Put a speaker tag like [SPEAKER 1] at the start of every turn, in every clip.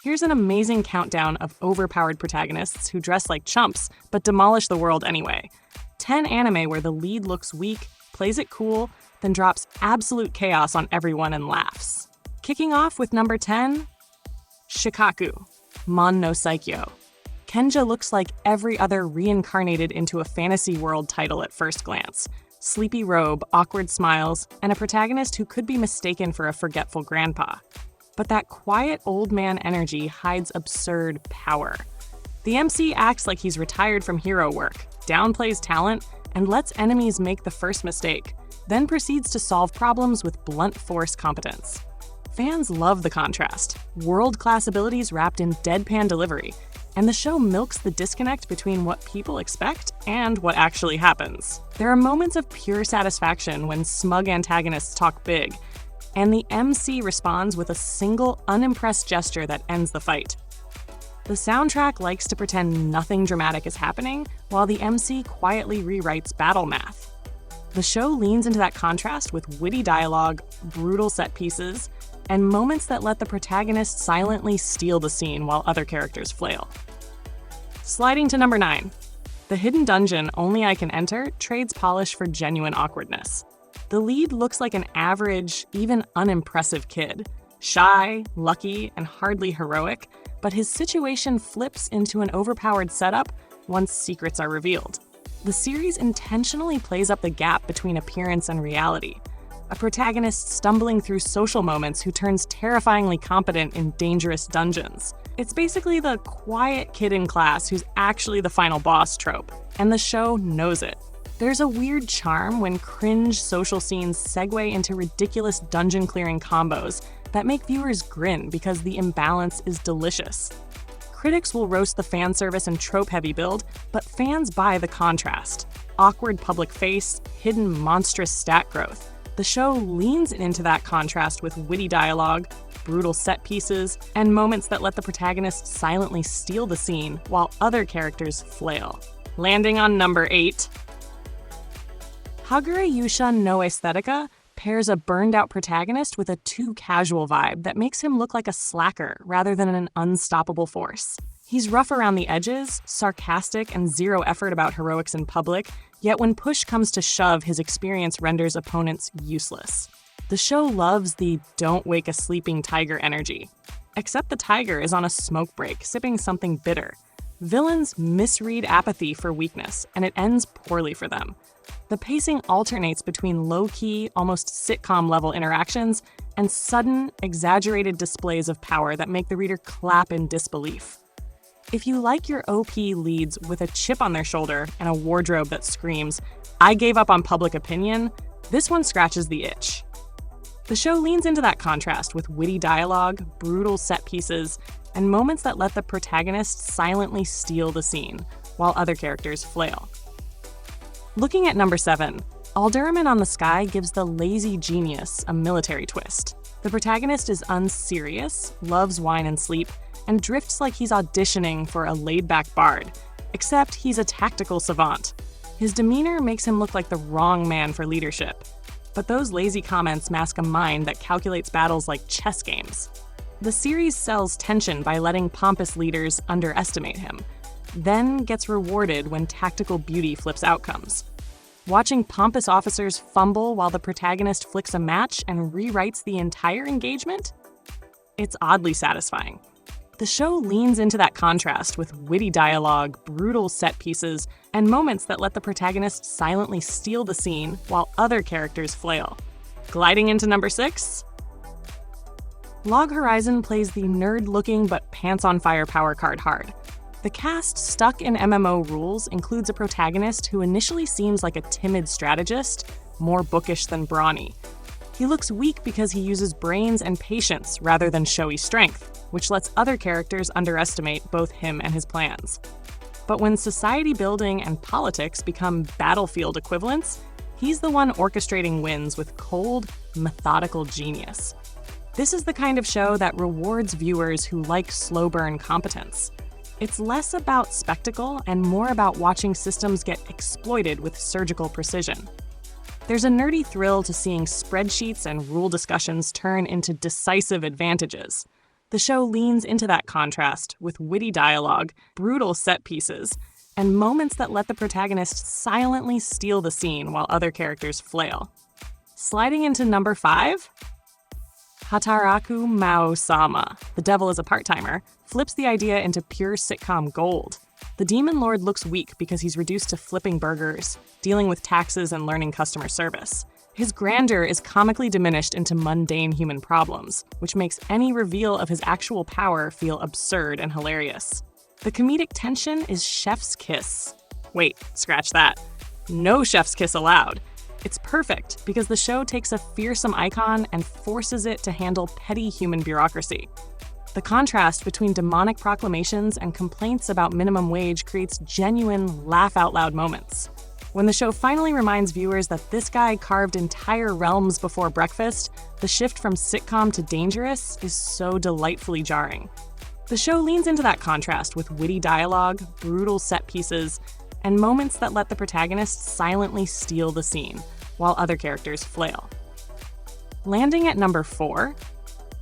[SPEAKER 1] Here's an amazing countdown of overpowered protagonists who dress like chumps but demolish the world anyway. 10 anime where the lead looks weak, plays it cool, then drops absolute chaos on everyone and laughs. Kicking off with number 10, Shikaku, Mon no Saikyo. Kenja looks like every other reincarnated into a fantasy world title at first glance. Sleepy robe, awkward smiles, and a protagonist who could be mistaken for a forgetful grandpa. But that quiet old man energy hides absurd power. The MC acts like he's retired from hero work, downplays talent, and lets enemies make the first mistake, then proceeds to solve problems with blunt force competence. Fans love the contrast, world-class abilities wrapped in deadpan delivery, and the show milks the disconnect between what people expect and what actually happens. There are moments of pure satisfaction when smug antagonists talk big, and the MC responds with a single unimpressed gesture that ends the fight. The soundtrack likes to pretend nothing dramatic is happening, while the MC quietly rewrites battle math. The show leans into that contrast with witty dialogue, brutal set pieces, and moments that let the protagonist silently steal the scene while other characters flail. Sliding to number 9. The hidden dungeon Only I Can Enter trades polish for genuine awkwardness. The lead looks like an average, even unimpressive kid. Shy, lucky, and hardly heroic, but his situation flips into an overpowered setup once secrets are revealed. The series intentionally plays up the gap between appearance and reality. A protagonist stumbling through social moments who turns terrifyingly competent in dangerous dungeons. It's basically the quiet kid in class who's actually the final boss trope, and the show knows it. There's a weird charm when cringe social scenes segue into ridiculous dungeon-clearing combos that make viewers grin because the imbalance is delicious. Critics will roast the fan service and trope-heavy build, but fans buy the contrast. Awkward public face, hidden monstrous stat growth. The show leans into that contrast with witty dialogue, brutal set pieces, and moments that let the protagonist silently steal the scene while other characters flail. Landing on number 8. Hagure Yusha no Aesthetica pairs a burned-out protagonist with a too-casual vibe that makes him look like a slacker rather than an unstoppable force. He's rough around the edges, sarcastic, and zero effort about heroics in public, yet when push comes to shove, his experience renders opponents useless. The show loves the don't wake a sleeping tiger energy. Except the tiger is on a smoke break, sipping something bitter. Villains misread apathy for weakness, and it ends poorly for them. The pacing alternates between low-key, almost sitcom-level interactions and sudden, exaggerated displays of power that make the reader clap in disbelief. If you like your OP leads with a chip on their shoulder and a wardrobe that screams, "I gave up on public opinion," this one scratches the itch. The show leans into that contrast with witty dialogue, brutal set pieces, and moments that let the protagonist silently steal the scene, while other characters flail. Looking at number 7, Alderamin on the Sky gives the lazy genius a military twist. The protagonist is unserious, loves wine and sleep, and drifts like he's auditioning for a laid-back bard, except he's a tactical savant. His demeanor makes him look like the wrong man for leadership, but those lazy comments mask a mind that calculates battles like chess games. The series sells tension by letting pompous leaders underestimate him, then gets rewarded when tactical beauty flips outcomes. Watching pompous officers fumble while the protagonist flicks a match and rewrites the entire engagement? It's oddly satisfying. The show leans into that contrast with witty dialogue, brutal set pieces, and moments that let the protagonist silently steal the scene while other characters flail. Gliding into number 6? Log Horizon plays the nerd-looking but pants-on-fire power card hard. The cast stuck in MMO rules includes a protagonist who initially seems like a timid strategist, more bookish than brawny. He looks weak because he uses brains and patience rather than showy strength, which lets other characters underestimate both him and his plans. But when society building and politics become battlefield equivalents, he's the one orchestrating wins with cold, methodical genius. This is the kind of show that rewards viewers who like slow-burn competence. It's less about spectacle and more about watching systems get exploited with surgical precision. There's a nerdy thrill to seeing spreadsheets and rule discussions turn into decisive advantages. The show leans into that contrast with witty dialogue, brutal set pieces, and moments that let the protagonist silently steal the scene while other characters flail. Sliding into number 5, Hataraku Mao-sama, The Devil is a Part-Timer, flips the idea into pure sitcom gold. The demon lord looks weak because he's reduced to flipping burgers, dealing with taxes and learning customer service. His grandeur is comically diminished into mundane human problems, which makes any reveal of his actual power feel absurd and hilarious. The comedic tension is chef's kiss. Wait, scratch that. No chef's kiss allowed. It's perfect because the show takes a fearsome icon and forces it to handle petty human bureaucracy. The contrast between demonic proclamations and complaints about minimum wage creates genuine laugh-out-loud moments. When the show finally reminds viewers that this guy carved entire realms before breakfast, the shift from sitcom to dangerous is so delightfully jarring. The show leans into that contrast with witty dialogue, brutal set pieces, and moments that let the protagonist silently steal the scene, while other characters flail. Landing at number 4,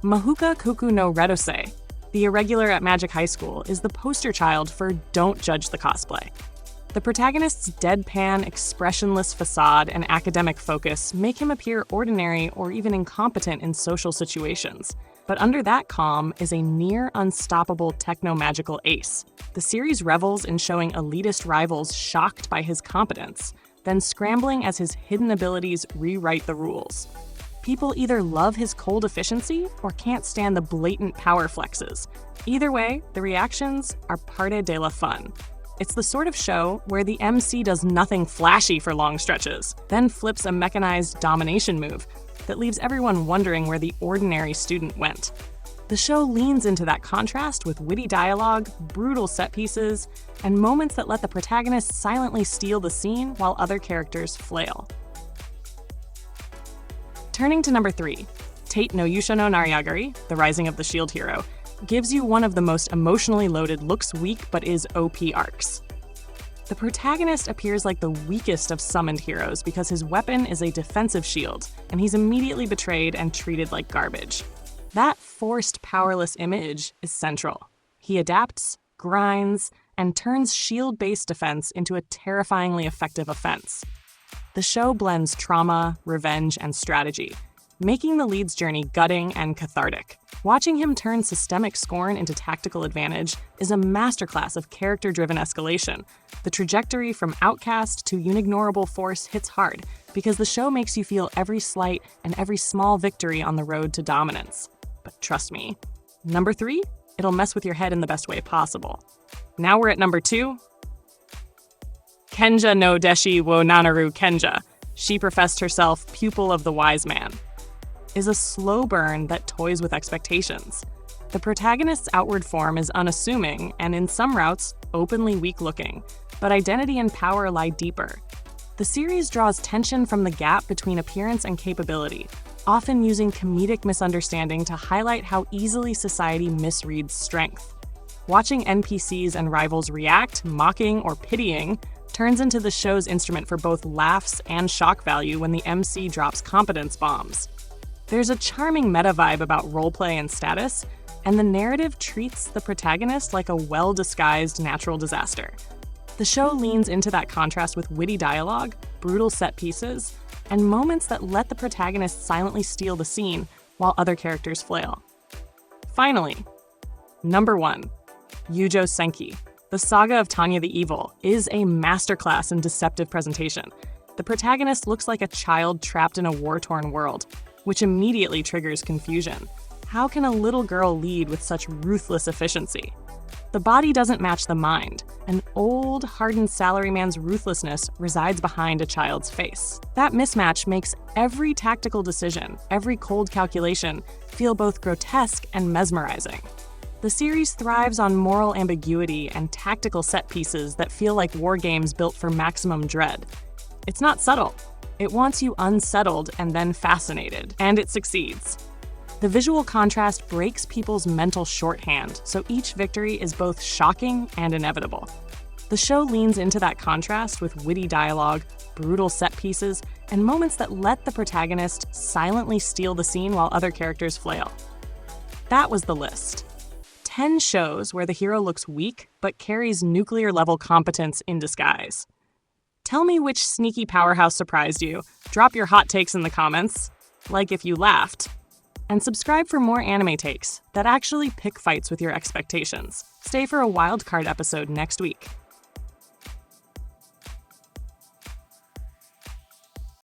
[SPEAKER 1] Mahuka Koku no Redosei, the irregular at Magic High School, is the poster child for don't judge the cosplay. The protagonist's deadpan, expressionless facade and academic focus make him appear ordinary or even incompetent in social situations. But under that calm is a near-unstoppable techno-magical ace. The series revels in showing elitist rivals shocked by his competence, then scrambling as his hidden abilities rewrite the rules. People either love his cold efficiency or can't stand the blatant power flexes. Either way, the reactions are parte de la fun. It's the sort of show where the MC does nothing flashy for long stretches, then flips a mechanized domination move that leaves everyone wondering where the ordinary student went. The show leans into that contrast with witty dialogue, brutal set pieces, and moments that let the protagonist silently steal the scene while other characters flail. Turning to number 3, Tate no Yusha no Nariagari, The Rising of the Shield Hero, gives you one of the most emotionally loaded looks weak but is OP arcs. The protagonist appears like the weakest of summoned heroes because his weapon is a defensive shield, and he's immediately betrayed and treated like garbage. That forced powerless image is central. He adapts, grinds, and turns shield-based defense into a terrifyingly effective offense. The show blends trauma, revenge, and strategy, making the lead's journey gutting and cathartic. Watching him turn systemic scorn into tactical advantage is a masterclass of character-driven escalation. The trajectory from outcast to unignorable force hits hard because the show makes you feel every slight and every small victory on the road to dominance. But trust me, number 3, it'll mess with your head in the best way possible. Now we're at number 2, Kenja no Deshi wo Nanaru Kenja, She Professed Herself Pupil of the Wise Man, is a slow burn that toys with expectations. The protagonist's outward form is unassuming and, in some routes, openly weak-looking, but identity and power lie deeper. The series draws tension from the gap between appearance and capability, often using comedic misunderstanding to highlight how easily society misreads strength. Watching NPCs and rivals react, mocking, or pitying turns into the show's instrument for both laughs and shock value when the MC drops competence bombs. There's a charming meta vibe about roleplay and status, and the narrative treats the protagonist like a well-disguised natural disaster. The show leans into that contrast with witty dialogue, brutal set pieces, and moments that let the protagonist silently steal the scene while other characters flail. Finally, number 1, Yujo Senki, The Saga of Tanya the Evil, is a masterclass in deceptive presentation. The protagonist looks like a child trapped in a war-torn world, which immediately triggers confusion. How can a little girl lead with such ruthless efficiency? The body doesn't match the mind. An old, hardened salaryman's ruthlessness resides behind a child's face. That mismatch makes every tactical decision, every cold calculation, feel both grotesque and mesmerizing. The series thrives on moral ambiguity and tactical set pieces that feel like war games built for maximum dread. It's not subtle. It wants you unsettled and then fascinated, and it succeeds. The visual contrast breaks people's mental shorthand, so each victory is both shocking and inevitable. The show leans into that contrast with witty dialogue, brutal set pieces, and moments that let the protagonist silently steal the scene while other characters flail. That was the list. 10 shows where the hero looks weak but carries nuclear-level competence in disguise. Tell me which sneaky powerhouse surprised you. Drop your hot takes in the comments, like if you laughed. And subscribe for more anime takes that actually pick fights with your expectations. Stay for a wildcard episode next week.